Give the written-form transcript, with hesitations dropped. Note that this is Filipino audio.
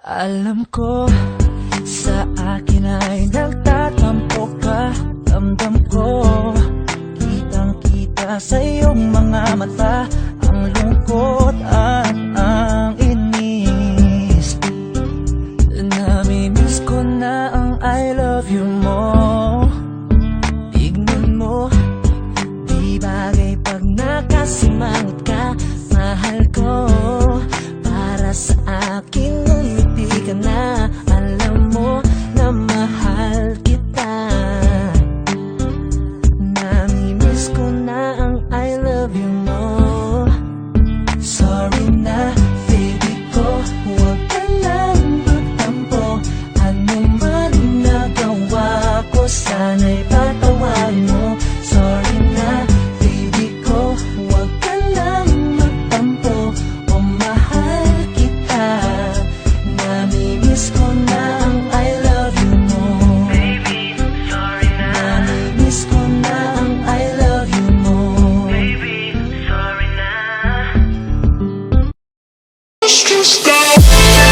Alam ko, sa akin ay nagtatampo ka. Ramdam ko, kitang-kita sa iyong mga mata ang lungkot at ang inis. Namimiss ko na ang I love you mo. Tignan mo, di bagay pag nakasimangot ka. Mahal ko, para sa akin ngumiti ka na. Alam mo na mahal kita. Namimiss ko na ang I love you mo. Sorry na, baby ko, huwag ka lang magtampo. Ano man nagawa ko, sana'y patawarin mo. Sorry na, baby ko, huwag ka lang magtampo. O mahal kita, namimiss ko na ang I love you mo. Baby, sorry na. Namimiss ko na ang I love you mo. Baby, sorry na. Just stop.